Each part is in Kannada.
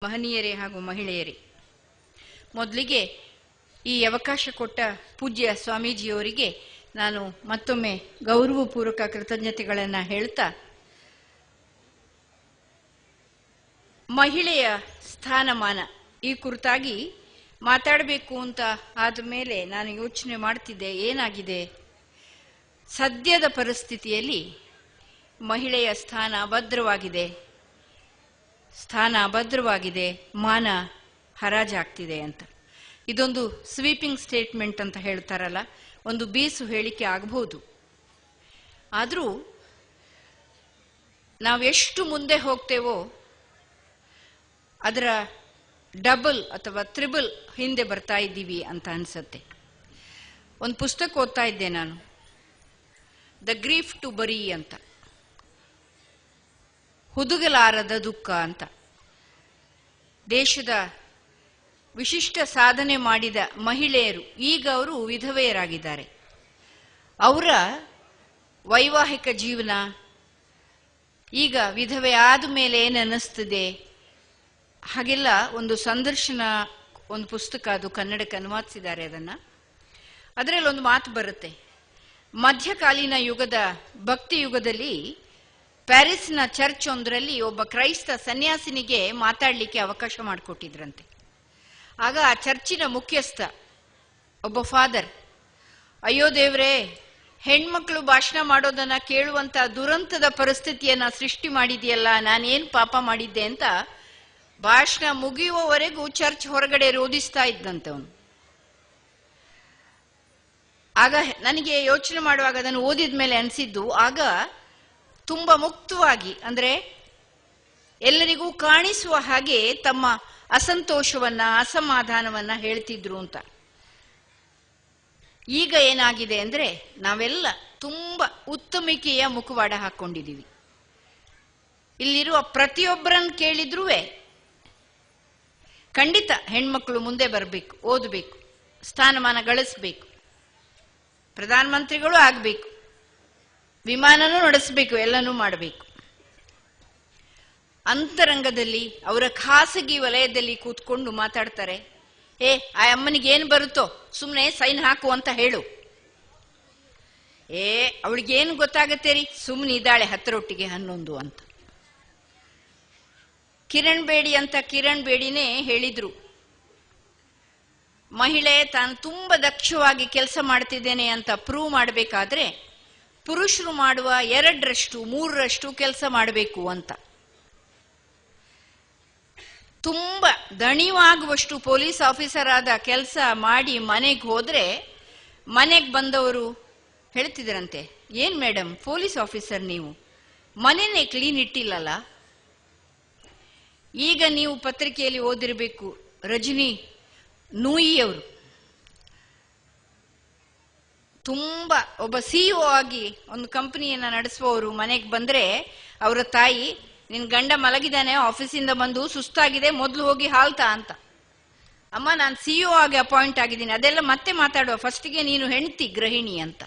ಮಹನೀಯರೇ ಹಾಗೂ ಮಹಿಳೆಯರೇ, ಮೊದಲಿಗೆ ಈ ಅವಕಾಶ ಕೊಟ್ಟ ಪೂಜ್ಯ ಸ್ವಾಮೀಜಿಯವರಿಗೆ ನಾನು ಮತ್ತೊಮ್ಮೆ ಗೌರವಪೂರ್ವಕ ಕೃತಜ್ಞತೆಗಳನ್ನು ಹೇಳ್ತಾ, ಮಹಿಳೆಯ ಸ್ಥಾನಮಾನ ಈ ಕುರಿತಾಗಿ ಮಾತಾಡಬೇಕು ಅಂತ ಆದಮೇಲೆ ನಾನು ಯೋಚನೆ ಮಾಡ್ತಿದ್ದೆ, ಏನಾಗಿದೆ ಸದ್ಯದ ಪರಿಸ್ಥಿತಿಯಲ್ಲಿ ಮಹಿಳೆಯ ಸ್ಥಾನ ಅಭದ್ರವಾಗಿದೆ, ಮಾನ ಹರಾಜಾಗ್ತಿದೆ ಅಂತ. ಇದೊಂದು ಸ್ವೀಪಿಂಗ್ ಸ್ಟೇಟ್ಮೆಂಟ್ ಅಂತ ಹೇಳ್ತಾರಲ್ಲ, ಒಂದು ಬೀಸು ಹೇಳಿಕೆ ಆಗಬಹುದು. ಆದರೂ ನಾವೆಷ್ಟು ಮುಂದೆ ಹೋಗ್ತೇವೋ ಅದರ ಡಬಲ್ ಅಥವಾ ತ್ರಿಬಲ್ ಹಿಂದೆ ಬರ್ತಾ ಇದ್ದೀವಿ ಅಂತ ಅನ್ಸತ್ತೆ. ಒಂದು ಪುಸ್ತಕ ಓದ್ತಾ ಇದ್ದೆ ನಾನು, ದ ಗ್ರೀಫ್ ಟು ಬರಿ ಅಂತ, ಹುದುಗಲಾರದ ದುಃಖ ಅಂತ. ದೇಶದ ವಿಶಿಷ್ಟ ಸಾಧನೆ ಮಾಡಿದ ಮಹಿಳೆಯರು ಈಗ ಅವರು ವಿಧವೆಯರಾಗಿದ್ದಾರೆ. ಅವರ ವೈವಾಹಿಕ ಜೀವನ ಈಗ ವಿಧವೆ ಆದ ಮೇಲೆ ಏನು ಅನ್ನಿಸ್ತದೆ ಹಾಗೆಲ್ಲ ಒಂದು ಸಂದರ್ಶನ, ಒಂದು ಪುಸ್ತಕ, ಅದು ಕನ್ನಡಕ್ಕೆ ಅನುವಾದಿಸಿದ್ದಾರೆ ಅದನ್ನು. ಅದರಲ್ಲಿ ಒಂದು ಮಾತು ಬರುತ್ತೆ, ಮಧ್ಯಕಾಲೀನ ಯುಗದ ಭಕ್ತಿ ಯುಗದಲ್ಲಿ ಪ್ಯಾರಿಸ್ನ ಚರ್ಚ್ ಒಂದರಲ್ಲಿ ಒಬ್ಬ ಕ್ರೈಸ್ತ ಸನ್ಯಾಸಿನಿಗೆ ಮಾತಾಡಲಿಕ್ಕೆ ಅವಕಾಶ ಮಾಡಿಕೊಟ್ಟಿದ್ರಂತೆ. ಆಗ ಆ ಚರ್ಚಿನ ಮುಖ್ಯಸ್ಥ ಒಬ್ಬ ಫಾದರ್, ಅಯ್ಯೋ ದೇವ್ರೇ, ಹೆಣ್ಮಕ್ಳು ಭಾಷಣ ಮಾಡೋದನ್ನ ಕೇಳುವಂತ ದುರಂತದ ಪರಿಸ್ಥಿತಿಯನ್ನ ಸೃಷ್ಟಿ ಮಾಡಿದೆಯಲ್ಲ, ನಾನೇನ್ ಪಾಪ ಮಾಡಿದ್ದೆ ಅಂತ ಭಾಷಣ ಮುಗಿಯುವವರೆಗೂ ಚರ್ಚ್ ಹೊರಗಡೆ ರೋಧಿಸ್ತಾ ಇದ್ದಂತೆ ಅವನು. ಆಗ ನನಗೆ ಯೋಚನೆ ಮಾಡುವಾಗ ಅದನ್ನು ಓದಿದ ಮೇಲೆ ಅನಿಸಿದ್ದು, ಆಗ ತುಂಬಾ ಮುಕ್ತವಾಗಿ, ಅಂದ್ರೆ ಎಲ್ಲರಿಗೂ ಕಾಣಿಸುವ ಹಾಗೆ ತಮ್ಮ ಅಸಂತೋಷವನ್ನ, ಅಸಮಾಧಾನವನ್ನ ಹೇಳ್ತಿದ್ರು ಅಂತ. ಈಗ ಏನಾಗಿದೆ ಅಂದ್ರೆ ನಾವೆಲ್ಲ ತುಂಬಾ ಉತ್ತಮಿಕೆಯ ಮುಖವಾಡ ಹಾಕೊಂಡಿದ್ದೀವಿ. ಇಲ್ಲಿರುವ ಪ್ರತಿಯೊಬ್ಬರನ್ನು ಕೇಳಿದ್ರೂ ಖಂಡಿತ ಹೆಣ್ಮಕ್ಳು ಮುಂದೆ ಬರಬೇಕು, ಓದಬೇಕು, ಸ್ಥಾನಮಾನ ಗಳಿಸ್ಬೇಕು, ಪ್ರಧಾನಮಂತ್ರಿಗಳು ಆಗಬೇಕು, ವಿಮಾನನೂ ನಡೆಸಬೇಕು, ಎಲ್ಲನೂ ಮಾಡಬೇಕು. ಅಂತರಂಗದಲ್ಲಿ ಅವರ ಖಾಸಗಿ ವಲಯದಲ್ಲಿ ಕೂತ್ಕೊಂಡು ಮಾತಾಡ್ತಾರೆ, ಆ ಅಮ್ಮನಿಗೆ ಏನು ಬರುತ್ತೋ ಸುಮ್ಮನೆ ಸೈನ್ ಹಾಕು ಅಂತ ಹೇಳು, ಅವಳಿಗೇನು ಗೊತ್ತಾಗತ್ತೆ ರೀ, ಸುಮ್ಮನೆ ಇದ್ದಾಳೆ 10ರೊಟ್ಟಿಗೆ 11 ಅಂತ. ಕಿರಣ್ ಬೇಡಿನೇ ಹೇಳಿದ್ರು, ಮಹಿಳೆ ತಾನು ತುಂಬಾ ದಕ್ಷವಾಗಿ ಕೆಲಸ ಮಾಡ್ತಿದ್ದೇನೆ ಅಂತ ಪ್ರೂವ್ ಮಾಡಬೇಕಾದ್ರೆ ಪುರುಷರು ಮಾಡುವ 2ರಷ್ಟು 3ರಷ್ಟು ಕೆಲಸ ಮಾಡಬೇಕು ಅಂತ. ತುಂಬಾ ದಣಿವಾಗುವಷ್ಟು ಪೊಲೀಸ್ ಆಫೀಸರ್ ಆದ ಕೆಲಸ ಮಾಡಿ ಮನೆಗೆ ಹೋದ್ರೆ ಮನೆಗೆ ಬಂದವರು ಹೇಳ್ತಿದ್ರಂತೆ, ಏನ್ ಮೇಡಮ್ ಪೊಲೀಸ್ ಆಫೀಸರ್ ನೀವು, ಮನೆನೇ ಕ್ಲೀನ್ ಇಟ್ಟಿಲ್ಲಲ್ಲ. ಈಗ ನೀವು ಪತ್ರಿಕೆಯಲ್ಲಿ ಓದಿರಬೇಕು, ರಜನಿ ನೂಯಿ ಅವರು ತುಂಬಾ ಒಬ್ಬ ಸಿಇಒ ಆಗಿ ಒಂದು ಕಂಪನಿಯನ್ನ ನಡೆಸುವವರು ಮನೆಗೆ ಬಂದ್ರೆ ಅವರ ತಾಯಿ, ನಿನ್ ಗಂಡ ಮಲಗಿದಾನೆ, ಆಫೀಸಿಂದ ಬಂದು ಸುಸ್ತಾಗಿದೆ, ಮೊದಲು ಹೋಗಿ ಹಾಲ್ತಾ ಅಂತ. ಅಮ್ಮ, ನಾನು ಸಿಇಒ ಆಗಿ ಅಪಾಯಿಂಟ್ ಆಗಿದ್ದೀನಿ, ಅದೆಲ್ಲ ಮತ್ತೆ ಮಾತಾಡುವ, ಫಸ್ಟಿಗೆ ನೀನು ಹೆಂಡತಿ ಗೃಹಿಣಿ ಅಂತ.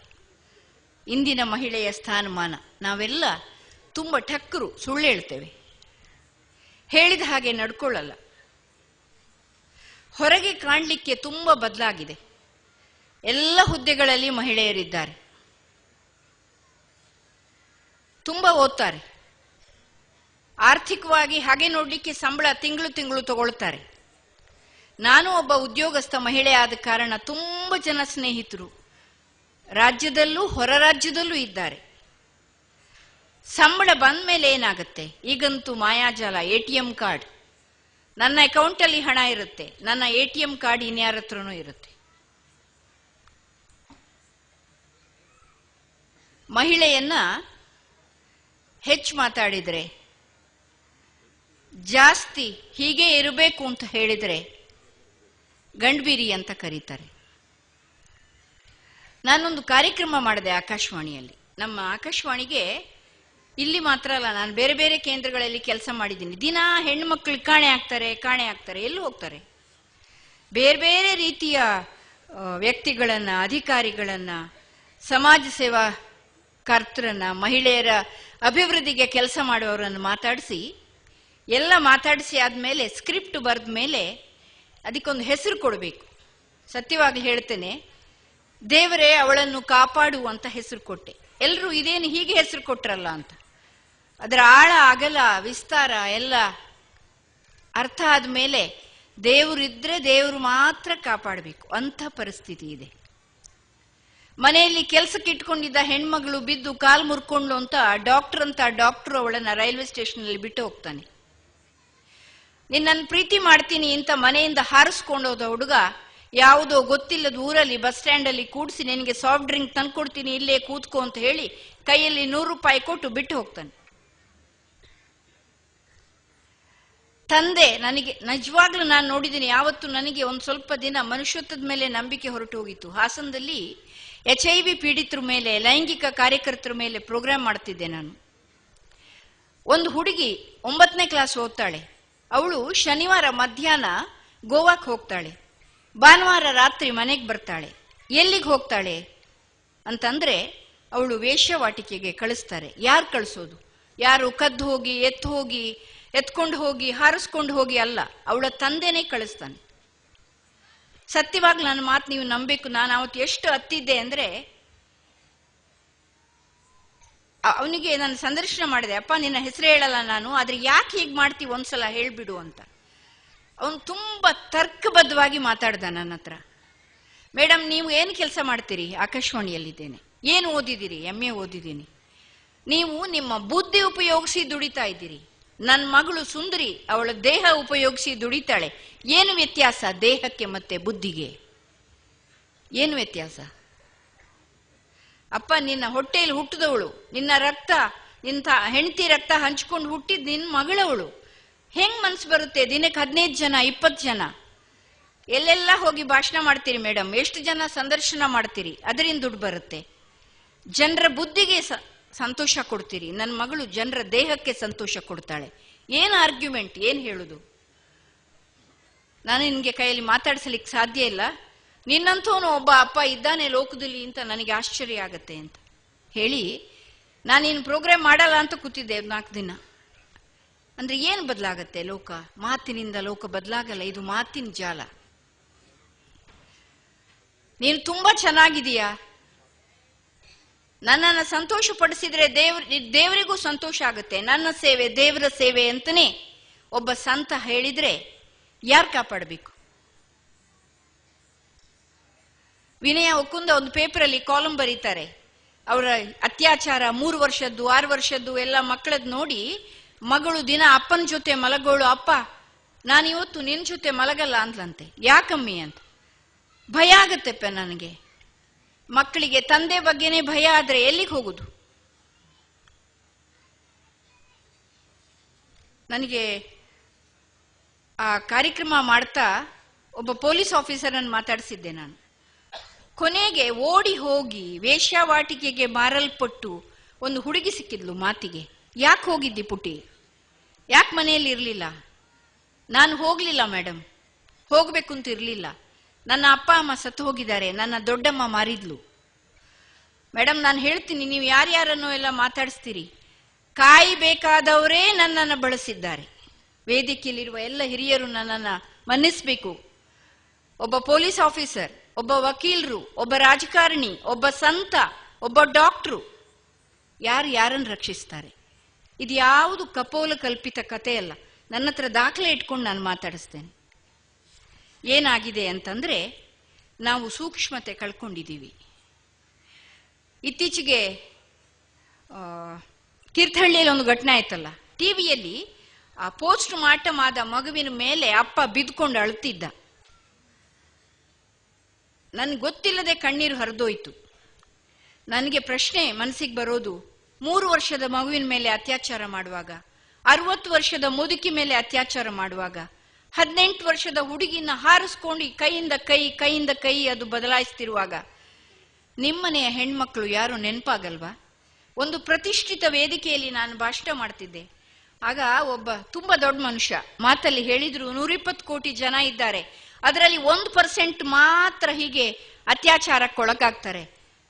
ಇಂದಿನ ಮಹಿಳೆಯ ಸ್ಥಾನಮಾನ ನಾವೆಲ್ಲ ತುಂಬಾ ಠಕ್ಕರು, ಸುಳ್ಳು ಹೇಳ್ತೇವೆ, ಹೇಳಿದ ಹಾಗೆ ನಡ್ಕೊಳ್ಳಲ್ಲ. ಹೊರಗೆ ಕಾಣಲಿಕ್ಕೆ ತುಂಬಾ ಬದಲಾಗಿದೆ. ಎಲ್ಲ ಹುದ್ದೆಗಳಲ್ಲಿ ಮಹಿಳೆಯರಿದ್ದಾರೆ, ತುಂಬಾ ಓದ್ತಾರೆ, ಆರ್ಥಿಕವಾಗಿ ಹಾಗೆ ನೋಡ್ಲಿಕ್ಕೆ ಸಂಬಳ ತಿಂಗಳು ತಗೊಳ್ತಾರೆ. ನಾನು ಒಬ್ಬ ಉದ್ಯೋಗಸ್ಥ ಮಹಿಳೆ ಆದ ಕಾರಣ ತುಂಬಾ ಜನ ಸ್ನೇಹಿತರು ರಾಜ್ಯದಲ್ಲೂ ಹೊರ ರಾಜ್ಯದಲ್ಲೂ ಇದ್ದಾರೆ. ಸಂಬಳ ಬಂದ ಮೇಲೆ ಏನಾಗುತ್ತೆ, ಈಗಂತೂ ಮಾಯಾಜಾಲ, ATM ಕಾರ್ಡ್, ನನ್ನ ಅಕೌಂಟಲ್ಲಿ ಹಣ ಇರುತ್ತೆ, ನನ್ನ ATM ಕಾರ್ಡ್ ಇನ್ಯಾರ ಹತ್ರನೂ ಇರುತ್ತೆ. ಮಹಿಳೆಯನ್ನ ಹೆಚ್ಚು ಮಾತಾಡಿದ್ರೆ, ಜಾಸ್ತಿ ಹೀಗೆ ಇರಬೇಕು ಅಂತ ಹೇಳಿದ್ರೆ ಗಂಡ್ಬೀರಿ ಅಂತ ಕರೀತಾರೆ. ನಾನೊಂದು ಕಾರ್ಯಕ್ರಮ ಮಾಡಿದೆ ಆಕಾಶವಾಣಿಯಲ್ಲಿ. ನಮ್ಮ ಆಕಾಶವಾಣಿಗೆ ಇಲ್ಲಿ ಮಾತ್ರ ಅಲ್ಲ, ನಾನು ಬೇರೆ ಬೇರೆ ಕೇಂದ್ರಗಳಲ್ಲಿ ಕೆಲಸ ಮಾಡಿದ್ದೀನಿ. ದಿನ ಹೆಣ್ಮಕ್ಳು ಕಾಣೆ ಆಗ್ತಾರೆ, ಎಲ್ಲಿ ಹೋಗ್ತಾರೆ? ಬೇರೆ ಬೇರೆ ರೀತಿಯ ವ್ಯಕ್ತಿಗಳನ್ನ, ಅಧಿಕಾರಿಗಳನ್ನ, ಸಮಾಜ ಸೇವಾ ಕರ್ತರನ್ನ, ಮಹಿಳೆಯರ ಅಭಿವೃದ್ಧಿಗೆ ಕೆಲಸ ಮಾಡುವವರನ್ನು ಮಾತಾಡಿಸಿ ಎಲ್ಲ ಮಾತಾಡಿಸಿ ಆದ್ಮೇಲೆ ಸ್ಕ್ರಿಪ್ಟ್ ಬರೆದ ಮೇಲೆ ಅದಕ್ಕೊಂದು ಹೆಸರು ಕೊಡಬೇಕು. ಸತ್ಯವಾಗಿ ಹೇಳ್ತೇನೆ, ದೇವರೇ ಅವಳನ್ನು ಕಾಪಾಡು ಅಂತ ಹೆಸರು ಕೊಟ್ಟೆ. ಎಲ್ಲರೂ ಇದೇನು ಹೀಗೆ ಹೆಸರು ಕೊಟ್ರಲ್ಲ ಅಂತ. ಅದರ ಆಳ ಅಗಲ ವಿಸ್ತಾರ ಎಲ್ಲ ಅರ್ಥ ಆದ್ಮೇಲೆ ದೇವರಿದ್ರೆ ದೇವರು ಮಾತ್ರ ಕಾಪಾಡಬೇಕು ಅಂಥ ಪರಿಸ್ಥಿತಿ ಇದೆ. ಮನೆಯಲ್ಲಿ ಕೆಲಸಕ್ಕೆ ಇಟ್ಕೊಂಡಿದ್ದ ಹೆಣ್ಮಗಳು ಬಿದ್ದು ಕಾಲು ಮುರ್ಕೊಂಡು ಅಂತ ಡಾಕ್ಟರ್ ಅವಳನ್ನ ರೈಲ್ವೆ ಸ್ಟೇಷನ್ ಅಲ್ಲಿ ಬಿಟ್ಟು ಹೋಗ್ತಾನೆ. ನಿನ್ನನ್ನು ಪ್ರೀತಿ ಮಾಡ್ತೀನಿ ಅಂತ ಮನೆಯಿಂದ ಹಾರಿಸ್ಕೊಂಡೋದ ಹುಡುಗ ಯಾವುದೋ ಗೊತ್ತಿಲ್ಲದ ಊರಲ್ಲಿ ಬಸ್ ಸ್ಟ್ಯಾಂಡ್ ಅಲ್ಲಿ ಕೂಡಿಸಿ ನಿನಗೆ ಸಾಫ್ಟ್ ಡ್ರಿಂಕ್ ತಂದ್ಕೊಡ್ತೀನಿ ಇಲ್ಲೇ ಕೂತ್ಕೋ ಅಂತ ಹೇಳಿ ಕೈಯಲ್ಲಿ 100 ರೂಪಾಯಿ ಕೊಟ್ಟು ಬಿಟ್ಟು ಹೋಗ್ತಾನೆ. ತಂದೆ ನನಗೆ ನಿಜವಾಗ್ಲೂ ನಾನು ನೋಡಿದ್ದೀನಿ. ಯಾವತ್ತು ನನಗೆ ಒಂದು ಸ್ವಲ್ಪ ದಿನ ಮನುಷ್ಯತ್ವದ ಮೇಲೆ ನಂಬಿಕೆ ಹೊರಟು ಹೋಗಿತ್ತು. ಹಾಸನದಲ್ಲಿ HIV ಪೀಡಿತರ ಮೇಲೆ, ಲೈಂಗಿಕ ಕಾರ್ಯಕರ್ತರ ಮೇಲೆ ಪ್ರೋಗ್ರಾಮ್ ಮಾಡ್ತಿದ್ದೆ ನಾನು. ಒಂದು ಹುಡುಗಿ 9ನೇ ಕ್ಲಾಸ್ ಓದ್ತಾಳೆ. ಅವಳು ಶನಿವಾರ ಮಧ್ಯಾಹ್ನ ಗೋವಾಕ್ಕೆ ಹೋಗ್ತಾಳೆ, ಭಾನುವಾರ ರಾತ್ರಿ ಮನೆಗೆ ಬರ್ತಾಳೆ. ಎಲ್ಲಿಗೆ ಹೋಗ್ತಾಳೆ ಅಂತಂದ್ರೆ ಅವಳು ವೇಶ್ಯವಾಟಿಕೆಗೆ ಕಳಿಸ್ತಾರೆ. ಯಾರು ಕಳಿಸೋದು? ಯಾರು ಕದ್ದು ಹೋಗಿ ಎತ್ಕೊಂಡು ಹೋಗಿ ಹಾರಿಸ್ಕೊಂಡು ಹೋಗಿ ಅಲ್ಲ, ಅವಳ ತಂದೆನೇ ಕಳಿಸ್ತಾನೆ. ಸತ್ಯವಾಗಿ ನನ್ನ ಮಾತು ನೀವು ನಂಬೇಕು. ನಾನು ಅವತ್ತು ಎಷ್ಟು ಹತ್ತಿದ್ದೆ ಅಂದ್ರೆ, ಅವನಿಗೆ ನಾನು ಸಂದರ್ಶನ ಮಾಡಿದೆ. ಅಪ್ಪ ನಿನ್ನ ಹೆಸರು ಹೇಳಲ್ಲ ನಾನು, ಆದ್ರೆ ಯಾಕೆ ಹೀಗೆ ಮಾಡ್ತೀವಿ ಒಂದ್ಸಲ ಹೇಳ್ಬಿಡು ಅಂತ. ಅವನು ತುಂಬಾ ತರ್ಕಬದ್ಧವಾಗಿ ಮಾತಾಡ್ದ ನನ್ನ ಹತ್ರ. ಮೇಡಮ್ ನೀವು ಏನು ಕೆಲಸ ಮಾಡ್ತೀರಿ? ಆಕಾಶವಾಣಿಯಲ್ಲಿದ್ದೇನೆ. ಏನು ಓದಿದ್ದೀರಿ? MA ಓದಿದ್ದೀನಿ. ನೀವು ನಿಮ್ಮ ಬುದ್ಧಿ ಉಪಯೋಗಿಸಿ ದುಡಿತಾ ಇದ್ದೀರಿ. ನನ್ನ ಮಗಳು ಸುಂದರಿ ಅವಳ ದೇಹ ಉಪಯೋಗಿಸಿ ದುಡಿತಾಳೆ. ಏನು ವ್ಯತ್ಯಾಸ ದೇಹಕ್ಕೆ ಮತ್ತೆ ಬುದ್ಧಿಗೆ? ಏನು ವ್ಯತ್ಯಾಸ? ಅಪ್ಪ ನಿನ್ನ ಹೊಟ್ಟೆಯಲ್ಲಿ ಹುಟ್ಟಿದವಳು, ನಿನ್ನ ರಕ್ತ, ನಿನ್ನ ಹೆಂಡತಿ ರಕ್ತ ಹಂಚ್ಕೊಂಡು ಹುಟ್ಟಿದ್ ನಿನ್ನ ಮಗಳವಳು. ಹೆಂಗ್ ಮನ್ಸು ಬರುತ್ತೆ? ದಿನಕ್ಕೆ 15 ಜನ 20 ಜನ ಎಲ್ಲೆಲ್ಲ ಹೋಗಿ ಭಾಷಣ ಮಾಡ್ತೀರಿ ಮೇಡಮ್, ಎಷ್ಟು ಜನ ಸಂದರ್ಶನ ಮಾಡ್ತೀರಿ, ಅದರಿಂದ ದುಡ್ಡು ಬರುತ್ತೆ. ಜನರ ಬುದ್ಧಿಗೆ ಸಂತೋಷ ಕೊಡ್ತೀರಿ. ನನ್ನ ಮಗಳು ಜನರ ದೇಹಕ್ಕೆ ಸಂತೋಷ ಕೊಡ್ತಾಳೆ. ಏನು ಆರ್ಗ್ಯುಮೆಂಟ್? ಏನು ಹೇಳುದು? ನಾನು ನಿನ್ಗೆ ಕೈಯಲ್ಲಿ ಮಾತಾಡ್ಸಲಿಕ್ಕೆ ಸಾಧ್ಯ ಇಲ್ಲ. ನಿನ್ನಂತವನು ಒಬ್ಬ ಅಪ್ಪ ಇದ್ದಾನೆ ಲೋಕದಲ್ಲಿ ಅಂತ ನನಗೆ ಆಶ್ಚರ್ಯ ಆಗತ್ತೆ ಅಂತ ಹೇಳಿ ನಾನಿನ್ನು ಪ್ರೋಗ್ರಾಮ್ ಮಾಡಲ್ಲ ಅಂತ ಕೂತಿದ್ದೆ 4 ದಿನ. ಅಂದ್ರೆ ಏನು ಬದಲಾಗತ್ತೆ ಲೋಕ? ಮಾತಿನಿಂದ ಲೋಕ ಬದಲಾಗಲ್ಲ. ಇದು ಮಾತಿನ ಜಾಲ. ನೀನು ತುಂಬಾ ಚೆನ್ನಾಗಿದೀಯಾ, ನನ್ನನ್ನು ಸಂತೋಷ ಪಡಿಸಿದ್ರೆ ದೇವರಿಗೂ ಸಂತೋಷ ಆಗುತ್ತೆ. ನನ್ನ ಸೇವೆ ದೇವರ ಸೇವೆ ಅಂತಾನೆ ಒಬ್ಬ ಸಂತ ಹೇಳಿದ್ರೆ ಯಾರು ಕಾಪಾಡಬೇಕು? ವಿನಯ ಒಕ್ಕುಂದ ಒಂದು ಪೇಪರಲ್ಲಿ ಕಾಲಂ ಬರೀತಾರೆ. ಅವರ ಅತ್ಯಾಚಾರ 3 ವರ್ಷದ್ದು 6 ವರ್ಷದ್ದು ಎಲ್ಲ ಮಕ್ಕಳದ್ ನೋಡಿ ಮಗಳು ದಿನ ಅಪ್ಪನ ಜೊತೆ ಮಲಗೋಳು. ಅಪ್ಪ ನಾನಿವತ್ತು ನಿನ್ ಜೊತೆ ಮಲಗಲ್ಲ ಅಂದ್ಲಂತೆ. ಯಾಕಮ್ಮಿ ಅಂತ. ಭಯ ಆಗತ್ತೆಪ್ಪ ನನಗೆ. ಮಕ್ಕಳಿಗೆ ತಂದೆ ಬಗ್ಗೆನೇ ಭಯ ಆದ್ರೆ ಎಲ್ಲಿಗೆ ಹೋಗುದು? ನನಗೆ ಆ ಕಾರ್ಯಕ್ರಮ ಮಾಡ್ತಾ ಒಬ್ಬ ಪೊಲೀಸ್ ಆಫೀಸರ್ ಅನ್ನು ಮಾತಾಡಿಸಿದ್ದೆ ನಾನು. ಕೊನೆಗೆ ಓಡಿ ಹೋಗಿ ವೇಶ್ಯಾವಾಟಿಕೆಗೆ ಮಾರಲ್ಪಟ್ಟು ಒಂದು ಹುಡುಗಿ ಸಿಕ್ಕಿದ್ಲು ಮಾತಿಗೆ. ಯಾಕೆ ಹೋಗಿದ್ದಿ ಪುಟಿ? ಯಾಕೆ ಮನೆಯಲ್ಲಿ ಇರಲಿಲ್ಲ? ನಾನು ಹೋಗ್ಲಿಲ್ಲ ಮೇಡಮ್, ಹೋಗ್ಬೇಕು ಅಂತ ಇರಲಿಲ್ಲ. ನನ್ನ ಅಪ್ಪ ಅಮ್ಮ ಸತ್ತು ಹೋಗಿದ್ದಾರೆ, ನನ್ನ ದೊಡ್ಡಮ್ಮ ಮಾರಿದ್ಲು. ಮೇಡಮ್ ನಾನು ಹೇಳ್ತೀನಿ, ನೀವು ಯಾರ್ಯಾರನ್ನೋ ಎಲ್ಲ ಮಾತಾಡಿಸ್ತೀರಿ. ಕಾಯಬೇಕಾದವರೇ ನನ್ನನ್ನು ಬಳಸಿದ್ದಾರೆ. ವೇದಿಕೆಯಲ್ಲಿರುವ ಎಲ್ಲ ಹಿರಿಯರು ನನ್ನನ್ನು ಮನ್ನಿಸ್ಬೇಕು. ಒಬ್ಬ ಪೊಲೀಸ್ ಆಫೀಸರ್, ಒಬ್ಬ ವಕೀಲರು, ಒಬ್ಬ ರಾಜಕಾರಣಿ, ಒಬ್ಬ ಸಂತ, ಒಬ್ಬ ಡಾಕ್ಟ್ರು ಯಾರನ್ನು ರಕ್ಷಿಸ್ತಾರೆ? ಇದು ಯಾವುದು ಕಪೋಲ ಕಲ್ಪಿತ ಕಥೆ ಅಲ್ಲ. ನನ್ನ ಹತ್ರ ದಾಖಲೆ ಇಟ್ಕೊಂಡು ನಾನು ಮಾತಾಡಿಸ್ತೇನೆ. ಏನಾಗಿದೆ ಅಂತಂದ್ರೆ ನಾವು ಸೂಕ್ಷ್ಮತೆ ಕಳ್ಕೊಂಡಿದ್ದೀವಿ. ಇತ್ತೀಚೆಗೆ ತೀರ್ಥಹಳ್ಳಿಯಲ್ಲಿ ಒಂದು ಘಟನೆ ಆಯ್ತಲ್ಲ, ಟಿವಿಯಲ್ಲಿ ಆ ಪೋಸ್ಟ್ ಮಾರ್ಟಮ್ ಆದ ಮಗುವಿನ ಮೇಲೆ ಅಪ್ಪ ಬಿದ್ದುಕೊಂಡು ಅಳುತ್ತಿದ್ದ. ನನ್ಗೆ ಗೊತ್ತಿಲ್ಲದೆ ಕಣ್ಣೀರು ಹರಿದೋಯ್ತು. ನನಗೆ ಪ್ರಶ್ನೆ ಮನಸ್ಸಿಗೆ ಬರೋದು, 3 ವರ್ಷದ ಮಗುವಿನ ಮೇಲೆ ಅತ್ಯಾಚಾರ ಮಾಡುವಾಗ, 60 ವರ್ಷದ ಮುದುಕಿ ಮೇಲೆ ಅತ್ಯಾಚಾರ ಮಾಡುವಾಗ, 18 ವರ್ಷದ ಹುಡುಗಿನ ಹಾರಿಸ್ಕೊಂಡು ಕೈಯಿಂದ ಕೈ ಅದು ಬದಲಾಯಿಸ್ತಿರುವಾಗ ನಿಮ್ಮನೆಯ ಹೆಣ್ಮಕ್ಳು ಯಾರು ನೆನಪಾಗಲ್ವಾ? ಒಂದು ಪ್ರತಿಷ್ಠಿತ ವೇದಿಕೆಯಲ್ಲಿ ನಾನು ಭಾಷಣ ಮಾಡ್ತಿದ್ದೆ. ಆಗ ಒಬ್ಬ ತುಂಬಾ ದೊಡ್ಡ ಮನುಷ್ಯ ಮಾತಲ್ಲಿ ಹೇಳಿದ್ರು, 120 ಕೋಟಿ ಜನ ಇದ್ದಾರೆ, ಅದರಲ್ಲಿ 1% ಮಾತ್ರ ಹೀಗೆ ಅತ್ಯಾಚಾರಕ್ಕೊಳಗಾಗ್ತಾರೆ,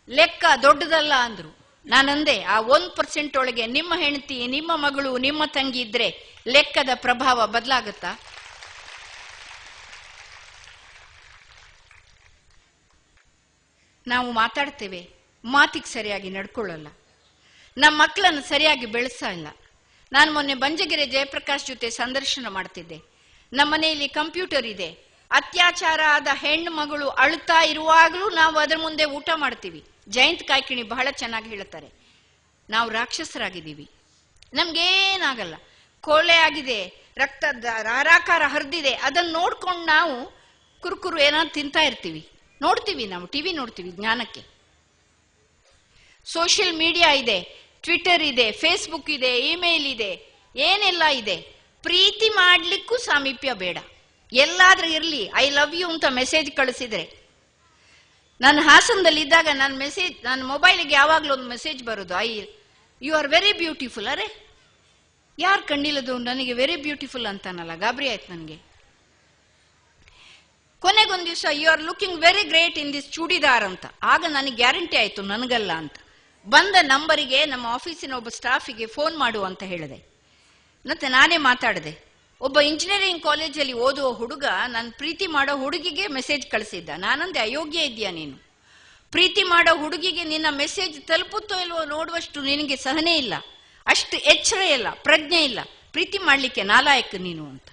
ಲೆಕ್ಕ ದೊಡ್ಡದಲ್ಲ ಅಂದ್ರು. ನಾನಂದೆ ಆ 1% ಒಳಗೆ ನಿಮ್ಮ ಹೆಂಡತಿ, ನಿಮ್ಮ ಮಗಳು, ನಿಮ್ಮ ತಂಗಿ ಇದ್ರೆ ಲೆಕ್ಕದ ಪ್ರಭಾವ ಬದಲಾಗುತ್ತಾ? ನಾವು ಮಾತಾಡ್ತೇವೆ, ಮಾತಿಗೆ ಸರಿಯಾಗಿ ನಡ್ಕೊಳ್ಳಲ್ಲ, ನಮ್ಮ ಮಕ್ಕಳನ್ನು ಸರಿಯಾಗಿ ಬೆಳೆಸಲ್ಲ. ನಾನು ಮೊನ್ನೆ ಬಂಜಗೆರೆ ಜಯಪ್ರಕಾಶ್ ಜೊತೆ ಸಂದರ್ಶನ ಮಾಡ್ತಿದ್ದೆ. ನಮ್ಮ ಮನೆಯಲ್ಲಿ ಕಂಪ್ಯೂಟರ್ ಇದೆ. ಅತ್ಯಾಚಾರ ಆದ ಹೆಣ್ಣು ಮಗಳು ಅಳುತ್ತಾ ಇರುವಾಗಲೂ ನಾವು ಅದರ ಮುಂದೆ ಊಟ ಮಾಡ್ತೀವಿ. ಜಯಂತ್ ಕಾಯ್ಕಿಣಿ ಬಹಳ ಚೆನ್ನಾಗಿ ಹೇಳ್ತಾರೆ, ನಾವು ರಾಕ್ಷಸರಾಗಿದ್ದೀವಿ, ನಮ್ಗೇನಾಗಲ್ಲ. ಕೊಳೆ ಆಗಿದೆ, ರಕ್ತ ರಾರಾಕಾರ ಹರಿದಿದೆ, ಅದನ್ನು ನೋಡ್ಕೊಂಡು ನಾವು ಕುರುಕುರು ಏನಾದ್ರು ತಿಂತಾ ಇರ್ತೀವಿ. ನೋಡ್ತೀವಿ, ನಾವು ಟಿವಿ ನೋಡ್ತೀವಿ ಜ್ಞಾನಕ್ಕೆ. ಸೋಷಿಯಲ್ ಮೀಡಿಯಾ ಇದೆ, ಟ್ವಿಟರ್ ಇದೆ, ಫೇಸ್ಬುಕ್ ಇದೆ, ಇಮೇಲ್ ಇದೆ, ಏನೆಲ್ಲ ಇದೆ. ಪ್ರೀತಿ ಮಾಡ್ಲಿಕ್ಕೂ ಸಾಮೀಪ್ಯ ಬೇಡ. ಎಲ್ಲಾದ್ರೂ ಇರ್ಲಿ, ಐ ಲವ್ ಯು ಅಂತ ಮೆಸೇಜ್ ಕಳಿಸಿದ್ರೆ. ನಾನು ಹಾಸನದಲ್ಲಿ ಇದ್ದಾಗ ನನ್ನ ಮೊಬೈಲಿಗೆ ಯಾವಾಗ್ಲೂ ಒಂದು ಮೆಸೇಜ್ ಬರೋದು, ಯು ಆರ್ ವೆರಿ ಬ್ಯೂಟಿಫುಲ್. ಅರೆ, ಯಾರು ಕಂಡಿಲ್ಲದು ನನಗೆ ವೆರಿ ಬ್ಯೂಟಿಫುಲ್ ಅಂತಾನಲ್ಲ, ಗಾಬರಿ ಆಯ್ತು ನನಗೆ. ಕೊನೆಗೊಂದು ದಿವಸ you are looking very great in this churidar ಅಂತ. ಆಗ ನನಗೆ ಗ್ಯಾರಂಟಿ ಆಯ್ತು ನನಗಲ್ಲ ಅಂತ. ಬಂದ ನಂಬರಿಗೆ ನಮ್ಮ ಆಫೀಸಿನ ಒಬ್ಬ ಸ್ಟಾಫಿಗೆ ಫೋನ್ ಮಾಡು ಅಂತ ಹೇಳಿದೆ. ಮತ್ತೆ ನಾನೇ ಮಾತಾಡಿದೆ. ಒಬ್ಬ ಇಂಜಿನಿಯರಿಂಗ್ ಕಾಲೇಜಲ್ಲಿ ಓದುವ ಹುಡುಗ ನನ್ನ ಪ್ರೀತಿ ಮಾಡೋ ಹುಡುಗಿಗೆ ಮೆಸೇಜ್ ಕಳಿಸಿದ್ದ. ನಾನಂದೆ, ಅಯೋಗ್ಯ ಇದೆಯಾ ನೀನು? ಪ್ರೀತಿ ಮಾಡೋ ಹುಡುಗಿಗೆ ನಿನ್ನ ಮೆಸೇಜ್ ತಲುಪುತ್ತೋ ಇಲ್ವೋ ನೋಡುವಷ್ಟು ನಿನಗೆ ಸಹನೆ ಇಲ್ಲ, ಅಷ್ಟು ಎಚ್ಚರ ಇಲ್ಲ, ಪ್ರಜ್ಞೆ ಇಲ್ಲ, ಪ್ರೀತಿ ಮಾಡ್ಲಿಕ್ಕೆ ನಾಲಾಯಕ ನೀನು ಅಂತ.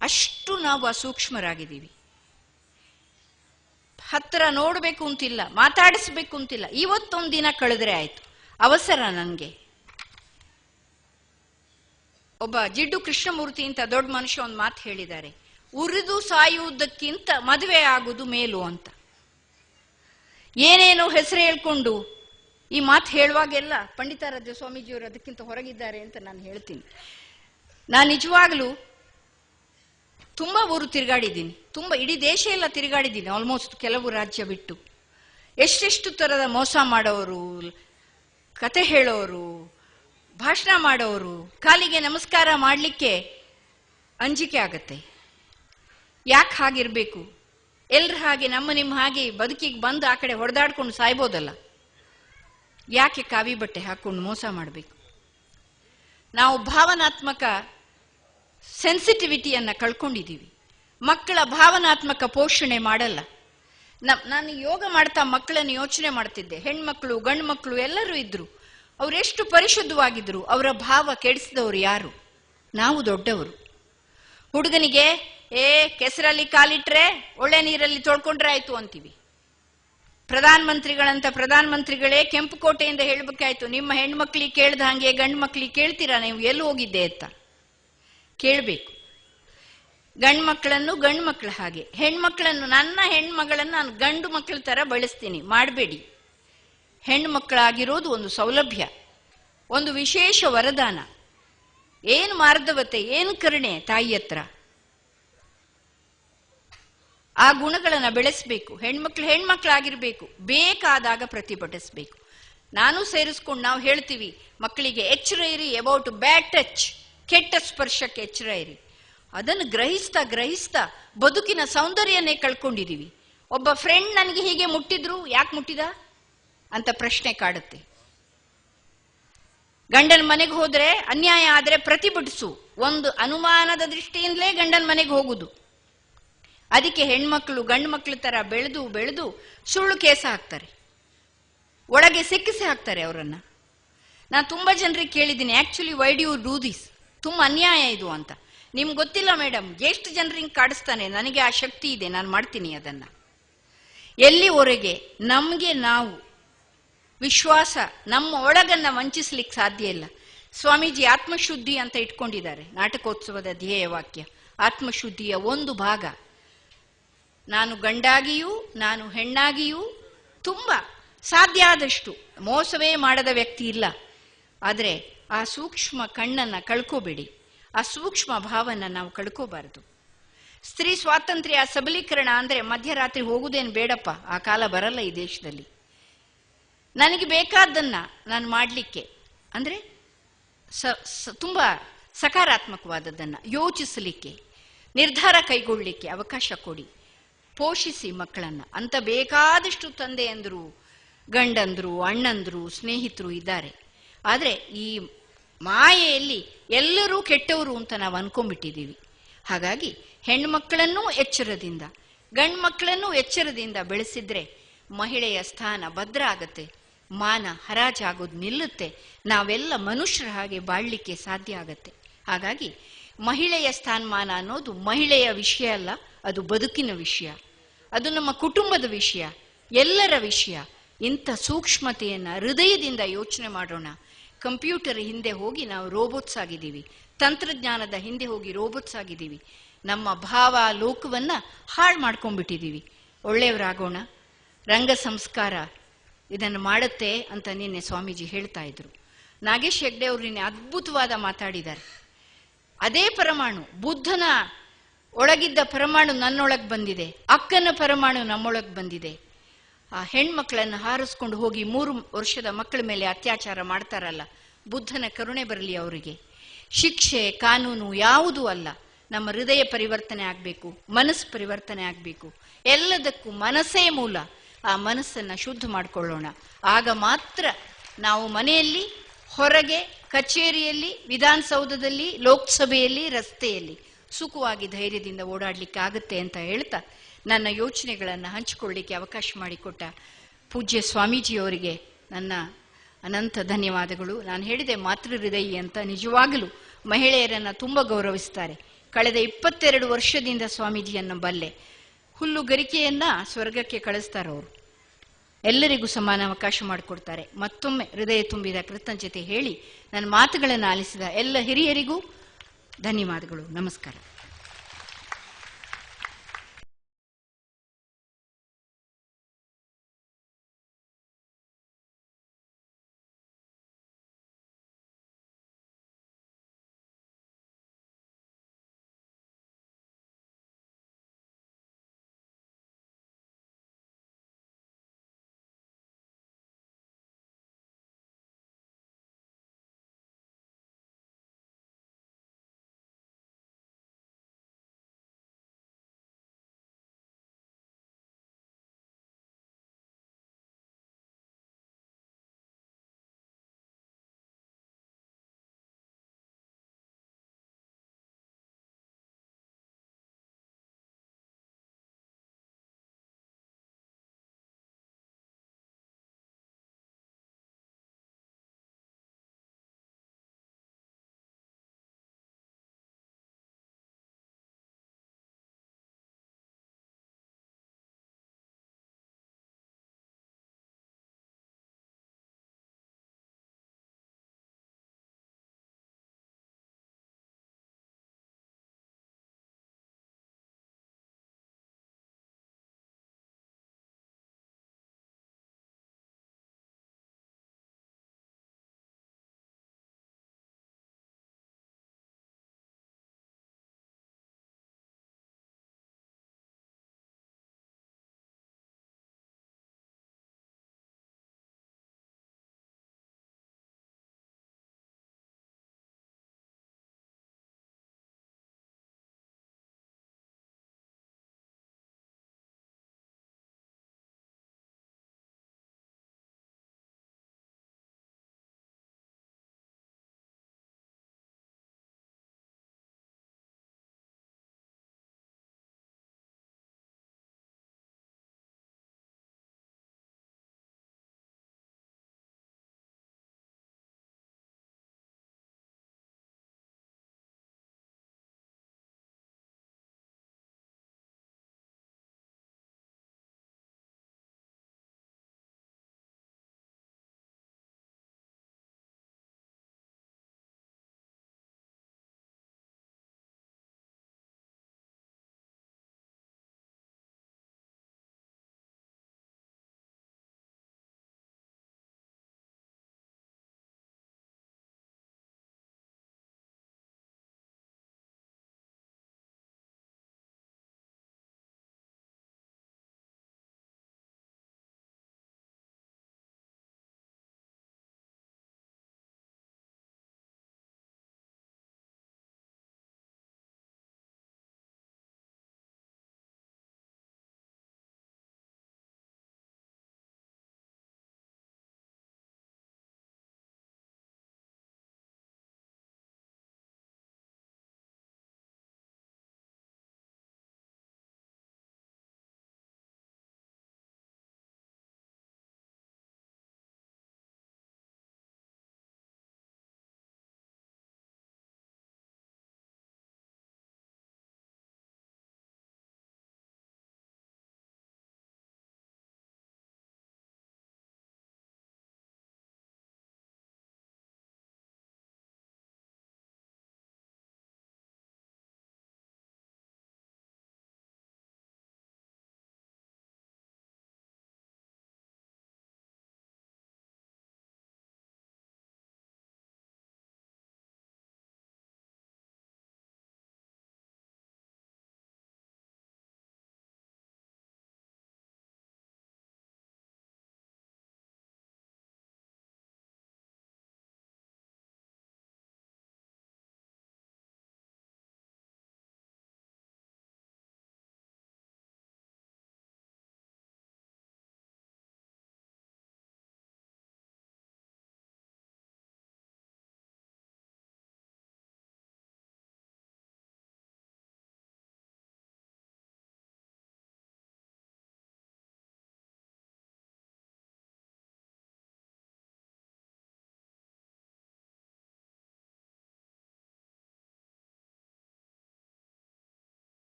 ಅಷ್ಟು ನಾವು ಅಸೂಕ್ಷ್ಮರಾಗಿದ್ದೀವಿ. ಹತ್ರ ನೋಡ್ಬೇಕು ಅಂತಿಲ್ಲ, ಮಾತಾಡಿಸ್ಬೇಕು ಅಂತಿಲ್ಲ. ಇವತ್ತೊಂದು ದಿನ ಕಳೆದ್ರೆ ಆಯ್ತು, ಅವಸರ ನನಗೆ. ಒಬ್ಬ ಜಿಡ್ಡು ಕೃಷ್ಣಮೂರ್ತಿ ಅಂತ ದೊಡ್ಡ ಮನುಷ್ಯ ಒಂದು ಮಾತು ಹೇಳಿದ್ದಾರೆ, ಉರಿದು ಸಾಯುವುದಕ್ಕಿಂತ ಮದುವೆ ಆಗುವುದು ಮೇಲು ಅಂತ. ಏನೇನೋ ಹೆಸರು ಹೇಳ್ಕೊಂಡು ಈ ಮಾತು ಹೇಳುವಾಗೆಲ್ಲ ಪಂಡಿತಾರಾಧ್ಯ ಸ್ವಾಮೀಜಿಯವರು ಅದಕ್ಕಿಂತ ಹೊರಗಿದ್ದಾರೆ ಅಂತ ನಾನು ಹೇಳ್ತೀನಿ. ನಾನು ನಿಜವಾಗ್ಲೂ ತುಂಬಾ ಊರು ತಿರುಗಾಡಿದ್ದೀನಿ, ಇಡೀ ದೇಶ ಎಲ್ಲ ತಿರುಗಾಡಿದ್ದೀನಿ, ಆಲ್ಮೋಸ್ಟ್ ಕೆಲವು ರಾಜ್ಯ ಬಿಟ್ಟು. ಎಷ್ಟೆಷ್ಟು ತರದ ಮೋಸ ಮಾಡೋರು, ಕತೆ ಹೇಳೋರು, ಭಾಷಣ ಮಾಡೋರು, ಕಾಲಿಗೆ ನಮಸ್ಕಾರ ಮಾಡಲಿಕ್ಕೆ ಅಂಜಿಕೆ ಆಗತ್ತೆ. ಯಾಕೆ ಹಾಗಿರ್ಬೇಕು? ಎಲ್ರ ಹಾಗೆ ನಿಮ್ಮ ಹಾಗೆ ಬದುಕಿಗೆ ಬಂದು ಆ ಕಡೆ ಹೊಡೆದಾಡ್ಕೊಂಡು ಸಾಯ್ಬೋದಲ್ಲ. ಯಾಕೆ ಕಾವಿ ಬಟ್ಟೆ ಹಾಕೊಂಡು ಮೋಸ ಮಾಡಬೇಕು? ನಾವು ಭಾವನಾತ್ಮಕ ಸೆನ್ಸಿಟಿವಿಟಿಯನ್ನ ಕಳ್ಕೊಂಡಿದ್ದೀವಿ. ಮಕ್ಕಳ ಭಾವನಾತ್ಮಕ ಪೋಷಣೆ ಮಾಡಲ್ಲ. ನಾನು ಯೋಗ ಮಾಡ್ತಾ ಮಕ್ಕಳನ್ನು ಯೋಚನೆ ಮಾಡ್ತಿದ್ದೆ. ಹೆಣ್ಮಕ್ಳು ಗಂಡು ಮಕ್ಕಳು ಎಲ್ಲರೂ ಇದ್ರು. ಅವರೆಷ್ಟು ಪರಿಶುದ್ಧವಾಗಿದ್ರು. ಅವರ ಭಾವ ಕೆಡಿಸಿದವರು ಯಾರು? ನಾವು ದೊಡ್ಡವರು. ಹುಡುಗನಿಗೆ ಕೆಸರಲ್ಲಿ ಕಾಲಿಟ್ರೆ ಒಳ್ಳೆ ನೀರಲ್ಲಿ ತೊಳ್ಕೊಂಡ್ರೆ ಆಯ್ತು ಅಂತೀವಿ. ಪ್ರಧಾನಮಂತ್ರಿಗಳೇ ಕೆಂಪು ಕೋಟೆಯಿಂದ ಹೇಳ್ಬೇಕಾಯ್ತು, ನಿಮ್ಮ ಹೆಣ್ಮಕ್ಳಿಗೆ ಕೇಳ್ದ ಹಂಗೆ ಗಂಡು ಮಕ್ಳಿಗೆ ಕೇಳ್ತೀರಾ ನೀವು ಎಲ್ಲಿ ಹೋಗಿದ್ದೆ ಅಂತ? ಕೇಳಬೇಕು. ಗಂಡು ಮಕ್ಕಳನ್ನು ಗಂಡು ಮಕ್ಕಳ ಹಾಗೆ, ಹೆಣ್ಮಕ್ಳನ್ನು, ನನ್ನ ಹೆಣ್ಮಗಳನ್ನು ನಾನು ಗಂಡು ಮಕ್ಕಳ ತರ ಬಳಸ್ತೀನಿ, ಮಾಡಬೇಡಿ. ಹೆಣ್ಣು ಮಕ್ಕಳಾಗಿರೋದು ಒಂದು ಸೌಲಭ್ಯ, ಒಂದು ವಿಶೇಷ ವರದಾನ. ಏನು ಮಾರ್ಧವತೆ, ಏನು ಕರುಣೆ ತಾಯಿ ಹತ್ರ. ಆ ಗುಣಗಳನ್ನು ಬೆಳೆಸಬೇಕು. ಹೆಣ್ಮಕ್ಳಾಗಿರ್ಬೇಕು, ಬೇಕಾದಾಗ ಪ್ರತಿಭಟಿಸ್ಬೇಕು. ನಾನು ಸೇರಿಸ್ಕೊಂಡು ನಾವು ಹೇಳ್ತೀವಿ ಮಕ್ಕಳಿಗೆ, ಎಚ್ಚರ ಇರಿ ಅಬೌಟ್ ಬ್ಯಾಡ್ ಟಚ್, ಕೆಟ್ಟ ಸ್ಪರ್ಶಕ್ಕೆ ಎಚ್ಚರ ಇರಿ. ಅದನ್ನು ಗ್ರಹಿಸ್ತಾ ಬದುಕಿನ ಸೌಂದರ್ಯನೇ ಕಳ್ಕೊಂಡಿದೀವಿ. ಒಬ್ಬ ಫ್ರೆಂಡ್ ನನಗೆ ಹೀಗೆ ಮುಟ್ಟಿದ್ರು, ಯಾಕೆ ಮುಟ್ಟಿದ ಅಂತ ಪ್ರಶ್ನೆ ಕಾಡುತ್ತೆ. ಗಂಡನ ಮನೆಗೆ ಹೋದ್ರೆ ಅನ್ಯಾಯ ಆದ್ರೆ ಪ್ರತಿಭಟಿಸು, ಒಂದು ಅನುಮಾನದ ದೃಷ್ಟಿಯಿಂದಲೇ ಗಂಡನ ಮನೆಗೆ ಹೋಗುದು. ಅದಕ್ಕೆ ಹೆಣ್ಮಕ್ಳು ಗಂಡು ಮಕ್ಳ ತರ ಬೆಳೆದು ಸುಳ್ಳು ಕೇಸ ಹಾಕ್ತಾರೆ, ಒಳಗೆ ಸಿಕ್ಕಿಸಿ ಹಾಕ್ತಾರೆ ಅವರನ್ನ. ನಾನು ತುಂಬಾ ಜನರಿಗೆ ಕೇಳಿದ್ದೀನಿ, actually why do you do this, ತುಂಬಾ ಅನ್ಯಾಯ ಇದು ಅಂತ. ನಿಮ್ಗೆ ಗೊತ್ತಿಲ್ಲ ಮೇಡಮ್, ಎಷ್ಟು ಜನರಿಗೆ ಕಾಡಿಸ್ತಾನೆ. ನನಗೆ ಆ ಶಕ್ತಿ ಇದೆ, ನಾನು ಮಾಡ್ತೀನಿ ಅದನ್ನ. ಎಲ್ಲಿವರೆಗೆ ನಮ್ಗೆ ನಾವು ವಿಶ್ವಾಸ, ನಮ್ಮ ಒಳಗನ್ನ ವಂಚಿಸ್ಲಿಕ್ಕೆ ಸಾಧ್ಯ ಇಲ್ಲ. ಸ್ವಾಮೀಜಿ ಆತ್ಮಶುದ್ಧಿ ಅಂತ ಇಟ್ಕೊಂಡಿದ್ದಾರೆ, ನಾಟಕೋತ್ಸವದ ಧ್ಯೇಯ ವಾಕ್ಯ. ಆತ್ಮಶುದ್ಧಿಯ ಒಂದು ಭಾಗ, ನಾನು ಗಂಡಾಗಿಯೂ ನಾನು ಹೆಣ್ಣಾಗಿಯೂ ತುಂಬಾ ಸಾಧ್ಯ ಆದಷ್ಟು ಮೋಸವೇ ಮಾಡದ ವ್ಯಕ್ತಿ ಇಲ್ಲ. ಆದರೆ ಆ ಸೂಕ್ಷ್ಮ ಕಣ್ಣನ್ನ ಕಳ್ಕೋಬೇಡಿ, ಆ ಸೂಕ್ಷ್ಮ ಭಾವನ ನಾವು ಕಳ್ಕೋಬಾರದು. ಸ್ತ್ರೀ ಸ್ವಾತಂತ್ರ್ಯ ಸಬಲೀಕರಣ ಅಂದ್ರೆ ಮಧ್ಯರಾತ್ರಿ ಹೋಗುದೇನು ಬೇಡಪ್ಪ, ಆ ಕಾಲ ಬರಲ್ಲ ಈ ದೇಶದಲ್ಲಿ. ನನಗೆ ಬೇಕಾದ್ದನ್ನ ನಾನು ಮಾಡಲಿಕ್ಕೆ ಅಂದ್ರೆ ತುಂಬಾ ಸಕಾರಾತ್ಮಕವಾದದ್ದನ್ನ ಯೋಚಿಸಲಿಕ್ಕೆ, ನಿರ್ಧಾರ ಕೈಗೊಳ್ಳಲಿಕ್ಕೆ ಅವಕಾಶ ಕೊಡಿ. ಪೋಷಿಸಿ ಮಕ್ಕಳನ್ನ. ಅಂತ ಬೇಕಾದಷ್ಟು ತಂದೆಯಂದರು ಗಂಡಂದ್ರು, ಅಣ್ಣಂದ್ರು, ಸ್ನೇಹಿತರು ಇದ್ದಾರೆ. ಆದರೆ ಈ ಮಾಯೆಯಲ್ಲಿ ಎಲ್ಲರೂ ಕೆಟ್ಟವರು ಅಂತ ನಾವು ಅನ್ಕೊಂಡ್ಬಿಟ್ಟಿದ್ದೀವಿ. ಹಾಗಾಗಿ ಹೆಣ್ಮಕ್ಕಳನ್ನೂ ಎಚ್ಚರದಿಂದ, ಗಂಡು ಮಕ್ಕಳನ್ನೂ ಎಚ್ಚರದಿಂದ ಬೆಳೆಸಿದ್ರೆ ಮಹಿಳೆಯ ಸ್ಥಾನ ಭದ್ರ ಆಗತ್ತೆ, ಮಾನ ಹರಾಜಾಗೋದು ನಿಲ್ಲುತ್ತೆ, ನಾವೆಲ್ಲ ಮನುಷ್ಯರ ಹಾಗೆ ಬಾಳ್ಲಿಕ್ಕೆ ಸಾಧ್ಯ ಆಗತ್ತೆ. ಹಾಗಾಗಿ ಮಹಿಳೆಯ ಸ್ಥಾನಮಾನ ಅನ್ನೋದು ಮಹಿಳೆಯ ವಿಷಯ ಅಲ್ಲ, ಅದು ಬದುಕಿನ ವಿಷಯ, ಅದು ನಮ್ಮ ಕುಟುಂಬದ ವಿಷಯ, ಎಲ್ಲರ ವಿಷಯ. ಇಂಥ ಸೂಕ್ಷ್ಮತೆಯನ್ನು ಹೃದಯದಿಂದ ಯೋಚನೆ ಮಾಡೋಣ. ಕಂಪ್ಯೂಟರ್ ಹಿಂದೆ ಹೋಗಿ ನಾವು ರೋಬೋಟ್ಸ್ ಆಗಿದ್ದೀವಿ, ತಂತ್ರಜ್ಞಾನದ ಹಿಂದೆ ಹೋಗಿ ರೋಬೋಟ್ಸ್ ಆಗಿದ್ದೀವಿ. ನಮ್ಮ ಭಾವ ಲೋಕವನ್ನ ಹಾಳು ಮಾಡ್ಕೊಂಡ್ಬಿಟ್ಟಿದ್ದೀವಿ. ಒಳ್ಳೆಯವರಾಗೋಣ. ರಂಗ ಸಂಸ್ಕಾರ ಇದನ್ನು ಮಾಡುತ್ತೆ ಅಂತ ನಿನ್ನೆ ಸ್ವಾಮೀಜಿ ಹೇಳ್ತಾ ಇದ್ರು. ನಾಗೇಶ್ ಹೆಗ್ಡೆ ಅವರು ನಿನ್ನೆ ಅದ್ಭುತವಾದ ಮಾತಾಡಿದ್ದಾರೆ. ಅದೇ ಪರಮಾಣು, ಬುದ್ಧನ ಒಳಗಿದ್ದ ಪರಮಾಣು ನನ್ನೊಳಗೆ ಬಂದಿದೆ, ಅಕ್ಕನ ಪರಮಾಣು ನಮ್ಮೊಳಗೆ ಬಂದಿದೆ. ಆ ಹೆಣ್ಮಕ್ಳನ್ನು ಹಾರಿಸ್ಕೊಂಡು ಹೋಗಿ 3 ವರ್ಷದ ಮಕ್ಕಳ ಮೇಲೆ ಅತ್ಯಾಚಾರ ಮಾಡ್ತಾರಲ್ಲ, ಬುದ್ಧನ ಕರುಣೆ ಬರಲಿ ಅವರಿಗೆ. ಶಿಕ್ಷೆ ಕಾನೂನು ಯಾವುದೂ ಅಲ್ಲ, ನಮ್ಮ ಹೃದಯ ಪರಿವರ್ತನೆ ಆಗಬೇಕು, ಮನಸ್ಸು ಪರಿವರ್ತನೆ ಆಗಬೇಕು. ಎಲ್ಲದಕ್ಕೂ ಮನಸ್ಸೇ ಮೂಲ. ಆ ಮನಸ್ಸನ್ನು ಶುದ್ಧ ಮಾಡಿಕೊಳ್ಳೋಣ. ಆಗ ಮಾತ್ರ ನಾವು ಮನೆಯಲ್ಲಿ, ಹೊರಗೆ, ಕಚೇರಿಯಲ್ಲಿ, ವಿಧಾನಸೌಧದಲ್ಲಿ, ಲೋಕಸಭೆಯಲ್ಲಿ, ರಸ್ತೆಯಲ್ಲಿ ಸುಖವಾಗಿ ಧೈರ್ಯದಿಂದ ಓಡಾಡ್ಲಿಕ್ಕಾಗತ್ತೆ ಅಂತ ಹೇಳ್ತಾ ನನ್ನ ಯೋಚನೆಗಳನ್ನು ಹಂಚಿಕೊಳ್ಳಿಕ್ಕೆ ಅವಕಾಶ ಮಾಡಿಕೊಟ್ಟ ಪೂಜ್ಯ ಸ್ವಾಮೀಜಿಯವರಿಗೆ ನನ್ನ ಅನಂತ ಧನ್ಯವಾದಗಳು. ನಾನು ಹೇಳಿದೆ ಮಾತೃ ಹೃದಯಿ ಅಂತ, ನಿಜವಾಗಲೂ ಮಹಿಳೆಯರನ್ನು ತುಂಬ ಗೌರವಿಸ್ತಾರೆ. ಕಳೆದ 22 ವರ್ಷದಿಂದ ಸ್ವಾಮೀಜಿಯನ್ನು ಬಲ್ಲೆ. ಹುಲ್ಲುಗರಿಕೆಯನ್ನ ಸ್ವರ್ಗಕ್ಕೆ ಕಳಿಸ್ತಾರವರು. ಎಲ್ಲರಿಗೂ ಸಮಾನ ಅವಕಾಶ ಮಾಡಿಕೊಡ್ತಾರೆ. ಮತ್ತೊಮ್ಮೆ ಹೃದಯ ತುಂಬಿದ ಕೃತಜ್ಞತೆ ಹೇಳಿ ನನ್ನ ಮಾತುಗಳನ್ನು ಆಲಿಸಿದ ಎಲ್ಲ ಹಿರಿಯರಿಗೂ ಧನ್ಯವಾದಗಳು. ನಮಸ್ಕಾರ.